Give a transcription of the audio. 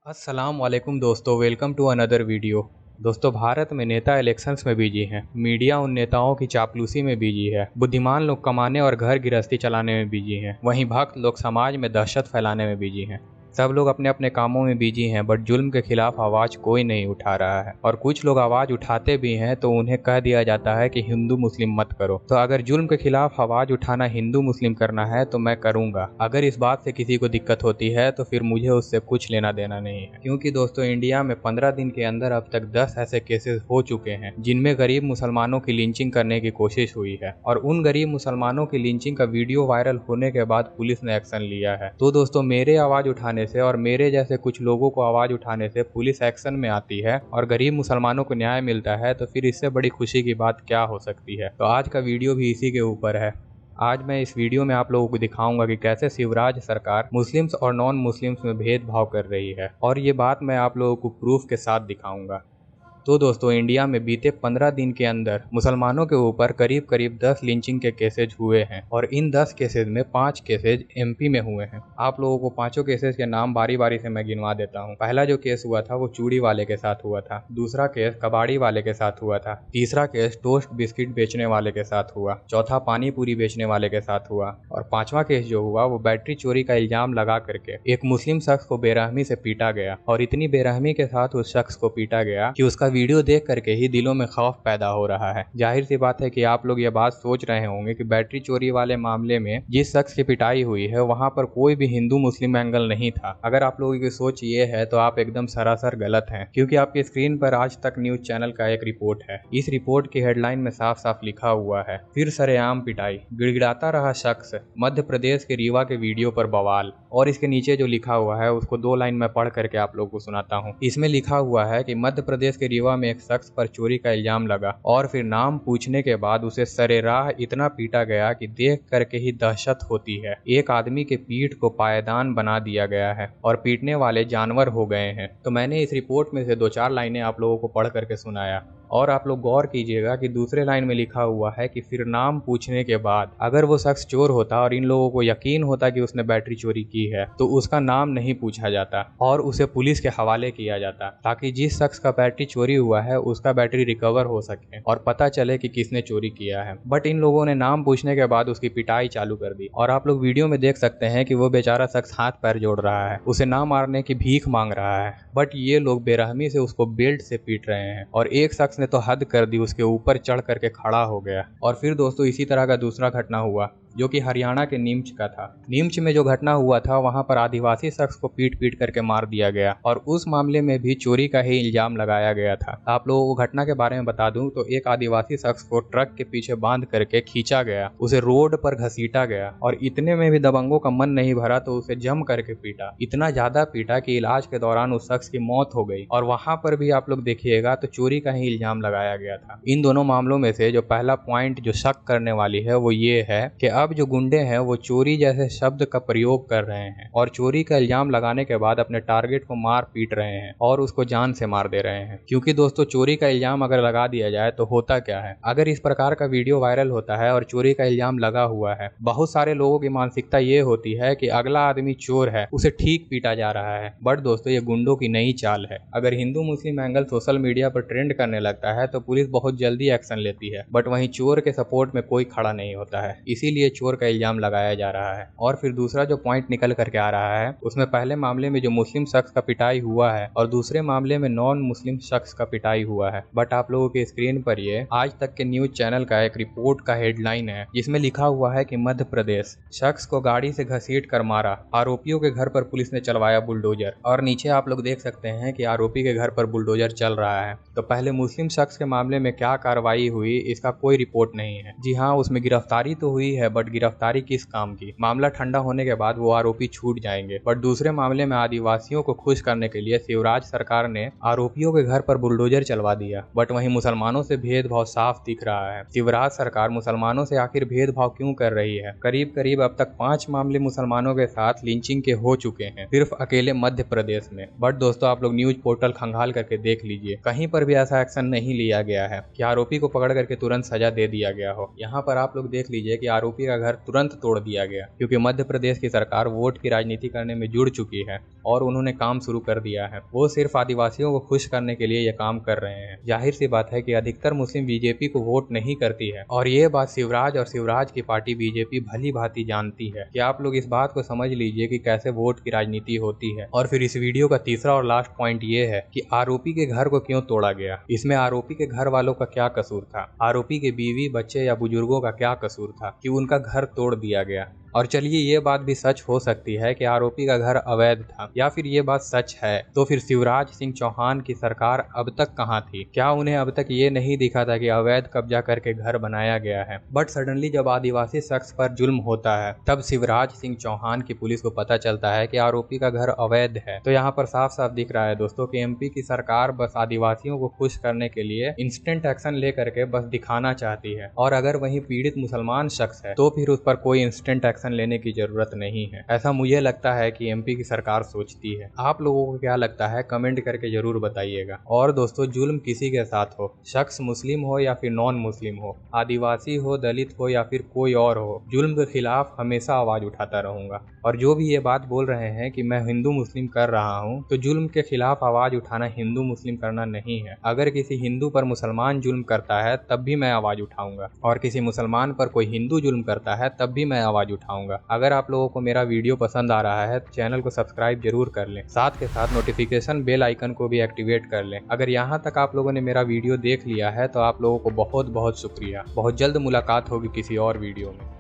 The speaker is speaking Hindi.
अस्सलाम वालेकुम दोस्तों, वेलकम टू अनदर वीडियो। दोस्तों, भारत में नेता इलेक्शंस में बिजी हैं, मीडिया उन नेताओं की चापलूसी में बिजी है, बुद्धिमान लोग कमाने और घर गृहस्थी चलाने में बिजी हैं, वहीं भक्त लोग समाज में दहशत फैलाने में बिजी हैं। सब लोग अपने अपने कामों में बिजी हैं, बट जुल्म के खिलाफ आवाज़ कोई नहीं उठा रहा है। और कुछ लोग आवाज़ उठाते भी हैं तो उन्हें कह दिया जाता है कि हिंदू मुस्लिम मत करो। तो अगर जुल्म के खिलाफ आवाज़ उठाना हिंदू मुस्लिम करना है तो मैं करूँगा। अगर इस बात से किसी को दिक्कत होती है तो फिर मुझे उससे कुछ लेना देना नहीं है, क्योंकि दोस्तों इंडिया में 15 दिन के अंदर अब तक 10 ऐसे केसेस हो चुके हैं जिनमें गरीब मुसलमानों की लिंचिंग करने की कोशिश हुई है। और उन गरीब मुसलमानों की लिंचिंग का वीडियो वायरल होने के बाद पुलिस ने एक्शन लिया है। तो दोस्तों, मेरे आवाज़ उठाने से और मेरे जैसे कुछ लोगों को आवाज़ उठाने से पुलिस एक्शन में आती है और गरीब मुसलमानों को न्याय मिलता है, तो फिर इससे बड़ी खुशी की बात क्या हो सकती है। तो आज का वीडियो भी इसी के ऊपर है। आज मैं इस वीडियो में आप लोगों को दिखाऊंगा कि कैसे शिवराज सरकार मुस्लिम्स और नॉन मुस्लिम्स में भेदभाव कर रही है, और ये बात मैं आप लोगों को प्रूफ के साथ दिखाऊंगा। तो दोस्तों, इंडिया में बीते 15 दिन के अंदर मुसलमानों के ऊपर करीब करीब 10 लिंचिंग के केसेज हुए हैं, और इन 10 केसेज में 5 केसेज एमपी में हुए हैं। आप लोगों को पांचों केसेज के नाम बारी बारी से मैं गिनवा देता हूं। पहला जो केस हुआ था वो चूड़ी वाले के साथ हुआ था, दूसरा केस कबाड़ी वाले के साथ हुआ था, तीसरा केस टोस्ट बिस्किट बेचने वाले के साथ हुआ, चौथा पानी पूरी बेचने वाले के साथ हुआ, और पांचवा केस जो हुआ वो बैटरी चोरी का इल्जाम लगा करके एक मुस्लिम शख्स को बेरहमी से पीटा गया। और इतनी बेरहमी के साथ उस शख्स को पीटा गया कि उसका वीडियो देख करके ही दिलों में खौफ पैदा हो रहा है। जाहिर सी बात है कि आप लोग ये बात सोच रहे होंगे कि बैटरी चोरी वाले मामले में जिस शख्स की पिटाई हुई है वहां पर कोई भी हिंदू मुस्लिम एंगल नहीं था। अगर आप लोगों की सोच ये है तो आप एकदम सरासर गलत हैं, क्योंकि आपकी स्क्रीन पर आज तक न्यूज चैनल का एक रिपोर्ट है। इस रिपोर्ट की हेडलाइन में साफ साफ लिखा हुआ है, फिर सरेआम पिटाई, गिड़गिड़ाता रहा शख्स, मध्य प्रदेश के रीवा के वीडियो पर बवाल। और इसके नीचे जो लिखा हुआ है उसको 2 लाइन में पढ़ करके आप लोगों को सुनाता हूँ। इसमें लिखा हुआ है कि मध्य प्रदेश के रीवा में एक शख्स पर चोरी का इल्जाम लगा और फिर नाम पूछने के बाद उसे सरेराह इतना पीटा गया कि देख करके ही दहशत होती है। एक आदमी के पीठ को पायदान बना दिया गया है और पीटने वाले जानवर हो गए हैं। तो मैंने इस रिपोर्ट में से 2-4 लाइनें आप लोगों को पढ़ करके सुनाया, और आप लोग गौर कीजिएगा कि दूसरे लाइन में लिखा हुआ है कि फिर नाम पूछने के बाद अगर वो शख्स चोर होता और इन लोगों को यकीन होता कि उसने बैटरी चोरी की है तो उसका नाम नहीं पूछा जाता और उसे पुलिस के हवाले किया जाता, ताकि जिस शख्स का बैटरी चोरी हुआ है उसका बैटरी रिकवर हो सके और पता चले कि किसने चोरी किया है। बट इन लोगों ने नाम पूछने के बाद उसकी पिटाई चालू कर दी, और आप लोग वीडियो में देख सकते हैं कि वो बेचारा शख्स हाथ पैर जोड़ रहा है, उसे ना मारने की भीख मांग रहा है। बट ये लोग बेरहमी से उसको बेल्ट से पीट रहे हैं, और एक शख्स ने तो हद कर दी, उसके ऊपर चढ़ करके खड़ा हो गया। और फिर दोस्तों, इसी तरह का दूसरा घटना हुआ जो कि हरियाणा के नीमच का था। नीमच में जो घटना हुआ था वहां पर आदिवासी शख्स को पीट पीट करके मार दिया गया, और उस मामले में भी चोरी का ही इल्जाम लगाया गया था। आप लोगों को घटना के बारे में बता दूं तो एक आदिवासी शख्स को ट्रक के पीछे बांध करके खींचा गया, उसे रोड पर घसीटा गया, और इतने में भी दबंगों का मन नहीं भरा तो उसे जम करके पीटा। इतना ज्यादा पीटा कि इलाज के दौरान उस शख्स की मौत हो गई, और वहां पर भी आप लोग देखिएगा तो चोरी का ही इल्जाम लगाया गया था। इन दोनों मामलों में से जो पहला पॉइंट जो शक करने वाली है वो ये है कि अब जो गुंडे हैं वो चोरी जैसे शब्द का प्रयोग कर रहे हैं और चोरी का इल्जाम लगाने के बाद अपने टारगेट को मार पीट रहे हैं और उसको जान से मार दे रहे हैं। क्योंकि दोस्तों, चोरी का इल्जाम अगर लगा दिया जाए तो होता क्या है, अगर इस प्रकार का वीडियो वायरल होता है और चोरी का इल्जाम लगा हुआ है, बहुत सारे लोगों की मानसिकता ये होती है कि अगला आदमी चोर है, उसे ठीक पीटा जा रहा है। बट दोस्तों, ये गुंडों की नई चाल है। अगर हिंदू मुस्लिम एंगल सोशल मीडिया पर ट्रेंड करने लगता है तो पुलिस बहुत जल्दी एक्शन लेती है, बट वहीं चोर के सपोर्ट में कोई खड़ा नहीं होता है, इसीलिए चोर का इल्जाम लगाया जा रहा है। और फिर दूसरा जो पॉइंट निकल करके आ रहा है उसमें पहले मामले में जो मुस्लिम शख्स का पिटाई हुआ है और दूसरे मामले में नॉन मुस्लिम शख्स का पिटाई हुआ है। बट आप लोगों के स्क्रीन पर ये आज तक के न्यूज चैनल का एक रिपोर्ट का हेडलाइन है जिसमें लिखा हुआ है कि मध्य प्रदेश, शख्स को गाड़ी से घसीट कर मारा, आरोपियों के घर पर पुलिस ने चलवाया बुलडोजर। और नीचे आप लोग देख सकते हैं कि आरोपी के घर पर बुलडोजर चल रहा है। तो पहले मुस्लिम शख्स के मामले में क्या कार्रवाई हुई इसका कोई रिपोर्ट नहीं है। जी हाँ, उसमें गिरफ्तारी तो हुई है, बट गिरफ्तारी किस काम की? मामला ठंडा होने के बाद वो आरोपी छूट जाएंगे। बट दूसरे मामले में आदिवासियों को खुश करने के लिए शिवराज सरकार ने आरोपियों के घर पर बुलडोजर चलवा दिया। बट वहीं मुसलमानों से भेदभाव साफ दिख रहा है। शिवराज सरकार मुसलमानों से आखिर भेदभाव क्यों कर रही है? करीब करीब अब तक 5 मामले मुसलमानों के साथ लिंचिंग के हो चुके हैं, सिर्फ अकेले मध्य प्रदेश में। बट दोस्तों, आप लोग न्यूज पोर्टल खंगाल करके देख लीजिए, कहीं पर भी ऐसा एक्शन नहीं लिया गया है कि आरोपी को पकड़ करके तुरंत सजा दे दिया गया हो। यहाँ पर आप लोग देख लीजिए कि आरोपी का का घर तुरंत तोड़ दिया गया, क्योंकि मध्य प्रदेश की सरकार वोट की राजनीति करने में जुड़ चुकी है और उन्होंने काम शुरू कर दिया है। वो सिर्फ आदिवासियों को खुश करने के लिए ये काम कर रहे हैं। जाहिर सी बात है कि अधिकतर मुस्लिम बीजेपी को वोट नहीं करती है और ये बात शिवराज और शिवराज की पार्टी बीजेपी भली भांति जानती है। कि आप लोग इस बात को समझ लीजिए कि कैसे वोट की राजनीति होती है। और फिर इस वीडियो का तीसरा और लास्ट पॉइंट ये है कि आरोपी के घर को क्यों तोड़ा गया। इसमें आरोपी के घर वालों का क्या कसूर था, आरोपी के बीवी बच्चे या बुजुर्गों का क्या कसूर था कि उनका घर तोड़ दिया गया। और चलिए ये बात भी सच हो सकती है कि आरोपी का घर अवैध था, या फिर ये बात सच है तो फिर शिवराज सिंह चौहान की सरकार अब तक कहाँ थी। क्या उन्हें अब तक ये नहीं दिखा था कि अवैध कब्जा करके घर बनाया गया है। बट सडनली जब आदिवासी शख्स पर जुल्म होता है तब शिवराज सिंह चौहान की पुलिस को पता चलता है कि आरोपी का घर अवैध है। तो यहाँ पर साफ साफ दिख रहा है दोस्तों कि एमपी की सरकार बस आदिवासियों को खुश करने के लिए इंस्टेंट एक्शन लेकर के बस दिखाना चाहती है। और अगर वही पीड़ित मुसलमान शख्स है तो फिर उस पर कोई इंस्टेंट एक्शन लेने की जरूरत नहीं है। ऐसा मुझे लगता है कि एमपी की सरकार सोचती है। आप लोगों को क्या लगता है कमेंट करके जरूर बताइएगा। और दोस्तों जुल्म किसी के साथ हो, शख्स मुस्लिम हो या फिर नॉन मुस्लिम हो, आदिवासी हो, दलित हो या फिर कोई और हो, जुल्म के खिलाफ हमेशा आवाज उठाता रहूंगा। और जो भी ये बात बोल रहे हैं कि मैं हिंदू मुस्लिम कर रहा हूँ, तो जुल्म के खिलाफ आवाज उठाना हिंदू मुस्लिम करना नहीं है। अगर किसी हिंदू पर मुसलमान जुल्म करता है तब भी मैं आवाज उठाऊंगा, और किसी मुसलमान पर कोई हिंदू जुल्म करता है तब भी मैं आवाज उठाऊंगा। अगर आप लोगों को मेरा वीडियो पसंद आ रहा है तो चैनल को सब्सक्राइब जरूर कर लें, साथ के साथ नोटिफिकेशन बेल आइकन को भी एक्टिवेट कर लें। अगर यहाँ तक आप लोगों ने मेरा वीडियो देख लिया है तो आप लोगों को बहुत बहुत शुक्रिया। बहुत जल्द मुलाकात होगी किसी और वीडियो में।